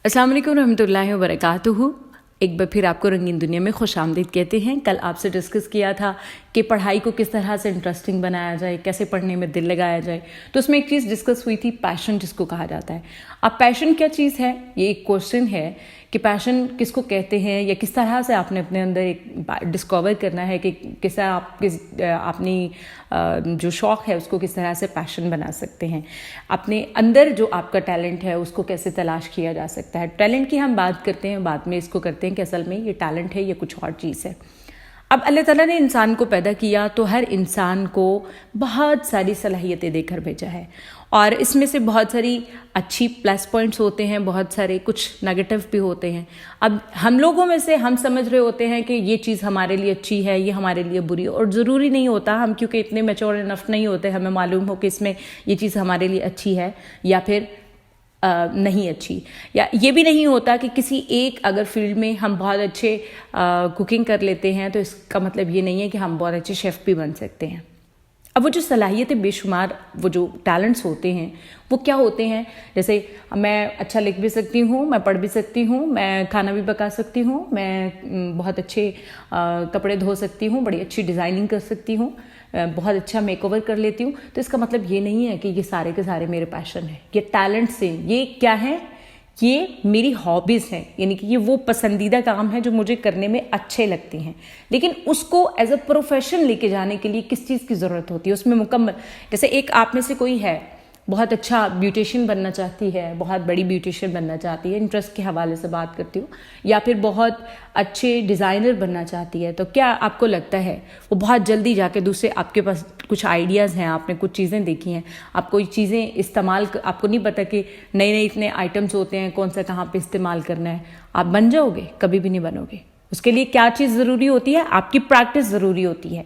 अस्सलाम वालेकुम रहमतुल्लाहि व बरकातुहू। एक बार फिर आपको रंगीन दुनिया में खुशामदीद कहते हैं। कल आपसे डिस्कस किया था कि पढ़ाई को किस तरह से इंटरेस्टिंग बनाया जाए, कैसे पढ़ने में दिल लगाया जाए। तो उसमें एक चीज़ डिस्कस हुई थी, पैशन जिसको कहा जाता है। अब पैशन क्या चीज़ है, ये एक क्वेश्चन है कि पैशन किसको कहते हैं या किस तरह से आपने अपने अंदर एक डिस्कवर करना है कि किस तरह आप अपनी जो शौक़ है उसको किस तरह से पैशन बना सकते हैं। अपने अंदर जो आपका टैलेंट है उसको कैसे तलाश किया जा सकता है। टैलेंट की हम बात करते हैं, बाद में इसको करते हैं कि असल में ये टैलेंट है या कुछ और चीज़ है। अब अल्लाह ताला ने इंसान को पैदा किया तो हर इंसान को बहुत सारी सलाहियतें देकर भेजा है और इसमें से बहुत सारी अच्छी प्लस पॉइंट्स होते हैं, बहुत सारे कुछ नेगेटिव भी होते हैं। अब हम लोगों में से हम समझ रहे होते हैं कि ये चीज़ हमारे लिए अच्छी है, ये हमारे लिए बुरी है, और ज़रूरी नहीं होता। हम क्योंकि इतने मैच्योर इनफ नहीं होते हमें मालूम हो कि इसमें ये चीज़ हमारे लिए अच्छी है या फिर नहीं अच्छी, या ये भी नहीं होता कि किसी एक अगर फील्ड में हम बहुत अच्छे कुकिंग कर लेते हैं तो इसका मतलब ये नहीं है कि हम बहुत अच्छे शेफ़ भी बन सकते हैं। अब वो जो सलाहियतें बेशुमार, वो जो टैलेंट्स होते हैं वो क्या होते हैं, जैसे मैं अच्छा लिख भी सकती हूँ, मैं पढ़ भी सकती हूँ, मैं खाना भी पका सकती हूँ, मैं बहुत अच्छे कपड़े धो सकती हूँ, बड़ी अच्छी डिज़ाइनिंग कर सकती हूँ, बहुत अच्छा मेकओवर कर लेती हूँ। तो इसका मतलब ये नहीं है कि ये सारे के सारे मेरे पैशन हैं, ये टैलेंट्स हैं। ये क्या है, ये मेरी हॉबीज़ हैं, यानी कि ये वो पसंदीदा काम है जो मुझे करने में अच्छे लगते हैं। लेकिन उसको एज अ प्रोफेशन लेके जाने के लिए किस चीज़ की ज़रूरत होती है, उसमें मुकम्मल, जैसे एक आप में से कोई है बहुत अच्छा ब्यूटिशियन बनना चाहती है, बहुत बड़ी ब्यूटिशियन बनना चाहती है, इंटरेस्ट के हवाले से बात करती हूँ, या फिर बहुत अच्छे डिज़ाइनर बनना चाहती है, तो क्या आपको लगता है वो बहुत जल्दी जाके दूसरे, आपके पास कुछ आइडियाज़ हैं, आपने कुछ चीज़ें देखी हैं, आप कोई चीज़ें इस्तेमाल, आपको नहीं पता कि नए नए इतने आइटम्स होते हैं, कौन सा कहाँ पे इस्तेमाल करना है, आप बन जाओगे? कभी भी नहीं बनोगे। उसके लिए क्या चीज़ ज़रूरी होती है? आपकी प्रैक्टिस ज़रूरी होती है।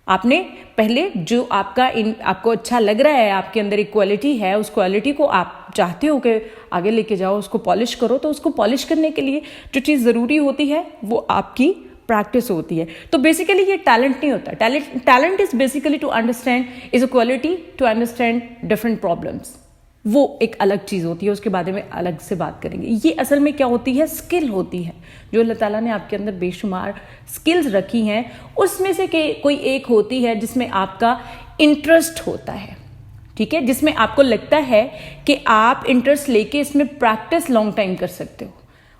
आपने पहले जो आपको अच्छा लग रहा है, आपके अंदर एक क्वालिटी है, उस क्वालिटी को आप चाहते हो कि आगे लेके जाओ, उसको पॉलिश करो, तो उसको पॉलिश करने के लिए जो चीज़ ज़रूरी होती है वो आपकी प्रैक्टिस होती है। तो बेसिकली ये टैलेंट नहीं होता। Talent is basically to understand, is a quality to understand different problems. वो एक अलग चीज़ होती है, उसके बारे में अलग से बात करेंगे। ये असल में क्या होती है, स्किल होती है, जो अल्लाह ताला ने आपके अंदर बेशुमार स्किल्स रखी हैं, उसमें से कोई एक होती है जिसमें आपका इंटरेस्ट होता है, ठीक है, जिसमें आपको लगता है कि आप इंटरेस्ट लेके इसमें प्रैक्टिस लॉन्ग टाइम कर सकते हो।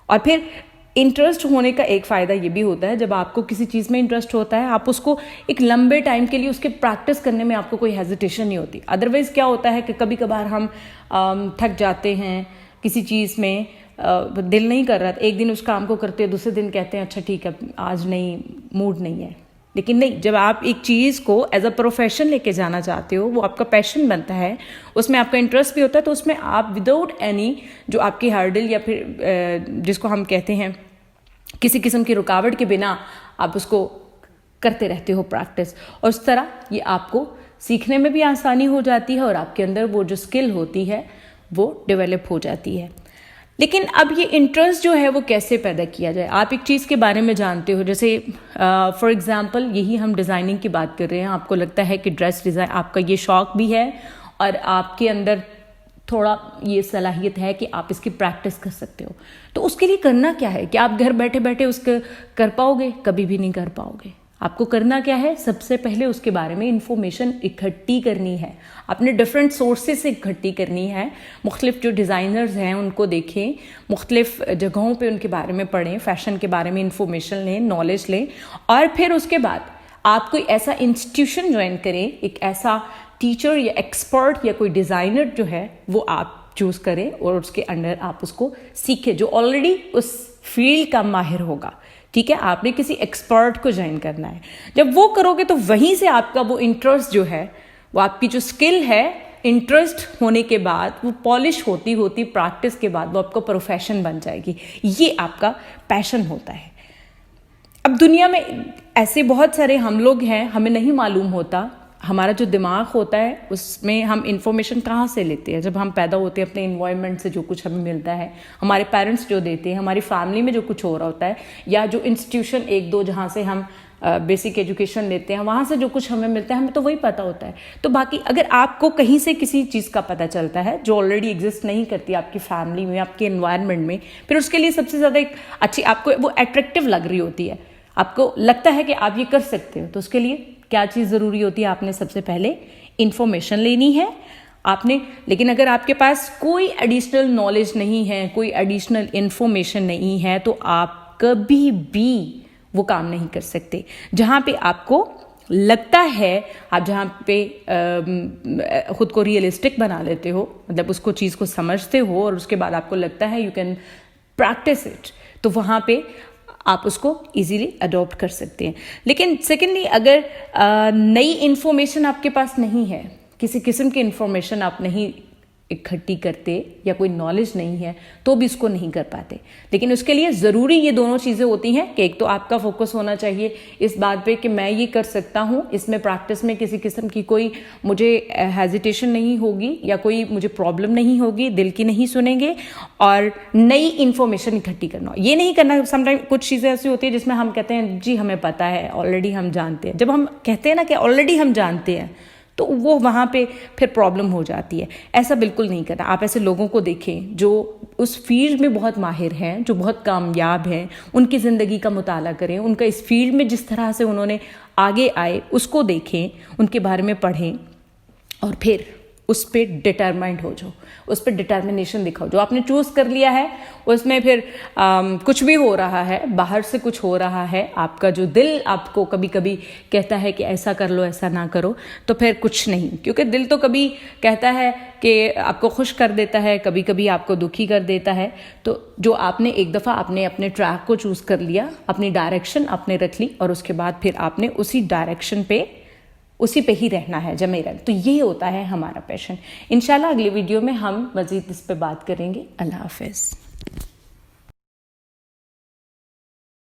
और फिर इंटरेस्ट होने का एक फ़ायदा ये भी होता है, जब आपको किसी चीज़ में इंटरेस्ट होता है, आप उसको एक लंबे टाइम के लिए उसके प्रैक्टिस करने में आपको कोई हेजिटेशन नहीं होती। अदरवाइज़ क्या होता है कि कभी कभार हम थक जाते हैं किसी चीज़ में, दिल नहीं कर रहा, एक दिन उस काम को करते हैं, दूसरे दिन कहते हैं अच्छा ठीक है आज नहीं, मूड नहीं है। लेकिन नहीं, जब आप एक चीज़ को एज अ प्रोफेशन लेके जाना चाहते हो, वो आपका पैशन बनता है, उसमें आपका इंटरेस्ट भी होता है, तो उसमें आप विदाउट एनी जो आपकी हर्डल या फिर जिसको हम कहते हैं किसी किस्म की रुकावट के बिना आप उसको करते रहते हो प्रैक्टिस, और उस तरह ये आपको सीखने में भी आसानी हो जाती है और आपके अंदर वो जो स्किल होती है वो डेवलप हो जाती है। लेकिन अब ये इंटरेस्ट जो है वो कैसे पैदा किया जाए। आप एक चीज़ के बारे में जानते हो, जैसे फॉर एग्जांपल यही हम डिज़ाइनिंग की बात कर रहे हैं, आपको लगता है कि ड्रेस डिज़ाइन आपका ये शौक़ भी है और आपके अंदर थोड़ा ये सलाहियत है कि आप इसकी प्रैक्टिस कर सकते हो, तो उसके लिए करना क्या है कि आप घर बैठे बैठे उसको कर पाओगे? कभी भी नहीं कर पाओगे। आपको करना क्या है, सबसे पहले उसके बारे में इंफॉर्मेशन इकट्ठी करनी है, अपने डिफरेंट सोर्सेज से इकट्ठी करनी है। मुख्तलिफ जो डिज़ाइनर्स हैं उनको देखें, मुख्तलिफ जगहों पे उनके बारे में पढ़ें, फैशन के बारे में इंफॉर्मेशन लें, नॉलेज लें, और फिर उसके बाद आप कोई ऐसा इंस्टीट्यूशन ज्वाइन करें, एक ऐसा टीचर या एक्सपर्ट या कोई डिज़ाइनर जो है वो आप चूज़ करें और उसके अंडर आप उसको सीखें, जो ऑलरेडी उस फील्ड का माहिर होगा। ठीक है, आपने किसी एक्सपर्ट को ज्वाइन करना है। जब वो करोगे तो वहीं से आपका वो इंटरेस्ट जो है, वो आपकी जो स्किल है, इंटरेस्ट होने के बाद वो पॉलिश होती होती प्रैक्टिस के बाद वो आपका प्रोफेशन बन जाएगी। ये आपका पैशन होता है। अब दुनिया में ऐसे बहुत सारे हम लोग हैं, हमें नहीं मालूम होता, हमारा जो दिमाग होता है उसमें हम इंफॉर्मेशन कहाँ से लेते हैं। जब हम पैदा होते हैं अपने इन्वायरमेंट से जो कुछ हमें मिलता है, हमारे पेरेंट्स जो देते हैं, हमारी फैमिली में जो कुछ हो रहा होता है, या जो इंस्टीट्यूशन एक दो जहाँ से हम बेसिक एजुकेशन लेते हैं, वहाँ से जो कुछ हमें मिलता है हमें तो वही पता होता है। तो बाकी अगर आपको कहीं से किसी चीज़ का पता चलता है जो ऑलरेडी एग्जिस्ट नहीं करती आपकी फैमिली में, आपके एनवायरनमेंट में, फिर उसके लिए सबसे ज़्यादा एक अच्छी आपको वो अट्रैक्टिव लग रही होती है, आपको लगता है कि आप ये कर सकते हो, तो उसके लिए क्या चीज़ ज़रूरी होती है? आपने सबसे पहले इन्फॉर्मेशन लेनी है आपने। लेकिन अगर आपके पास कोई एडिशनल नॉलेज नहीं है, कोई एडिशनल इन्फॉर्मेशन नहीं है, तो आप कभी भी वो काम नहीं कर सकते। जहाँ पे आपको लगता है, आप जहाँ पे खुद को रियलिस्टिक बना लेते हो, मतलब उसको चीज़ को समझते हो और उसके बाद आपको लगता है यू कैन प्रैक्टिस इट, तो वहाँ पे आप उसको इजीली अडॉप्ट कर सकते हैं। लेकिन सेकेंडली, अगर नई इन्फॉर्मेशन आपके पास नहीं है, किसी किस्म की इन्फॉर्मेशन आप नहीं इकट्ठी करते या कोई नॉलेज नहीं है, तो भी इसको नहीं कर पाते। लेकिन उसके लिए ज़रूरी ये दोनों चीज़ें होती हैं कि एक तो आपका फोकस होना चाहिए इस बात पे कि मैं ये कर सकता हूँ, इसमें प्रैक्टिस में किसी किस्म की कोई मुझे हेजिटेशन नहीं होगी या कोई मुझे प्रॉब्लम नहीं होगी, दिल की नहीं सुनेंगे, और नई इन्फॉर्मेशन इकट्ठी करना। ये नहीं करना, समटाइम कुछ चीज़ें ऐसी होती है जिसमें हम कहते हैं जी हमें पता है, ऑलरेडी हम जानते हैं। जब हम कहते हैं ना कि ऑलरेडी हम जानते हैं, तो वो वहाँ पे फिर प्रॉब्लम हो जाती है। ऐसा बिल्कुल नहीं करना। आप ऐसे लोगों को देखें जो उस फील्ड में बहुत माहिर हैं, जो बहुत कामयाब हैं, उनकी ज़िंदगी का मुताला करें, उनका इस फील्ड में जिस तरह से उन्होंने आगे आए उसको देखें, उनके बारे में पढ़ें और फिर उस पर डिटरमाइंड हो जाओ, उस पर डिटर्मिनेशन दिखाओ। जो आपने चूज़ कर लिया है उसमें फिर कुछ भी हो रहा है, बाहर से कुछ हो रहा है, आपका जो दिल आपको कभी कभी कहता है कि ऐसा कर लो, ऐसा ना करो, तो फिर कुछ नहीं। क्योंकि दिल तो कभी कहता है कि आपको खुश कर देता है, कभी कभी आपको दुखी कर देता है। तो जो आपने एक दफ़ा आपने अपने ट्रैक को चूज़ कर लिया, अपनी डायरेक्शन आपने रख ली, और उसके बाद फिर आपने उसी डायरेक्शन पे, उसी पे ही रहना है, जमे रहना। तो ये होता है हमारा पैशन। इंशाल्लाह अगली वीडियो में हम मज़ीद इस पे बात करेंगे। अल्लाह हाफ़िज़।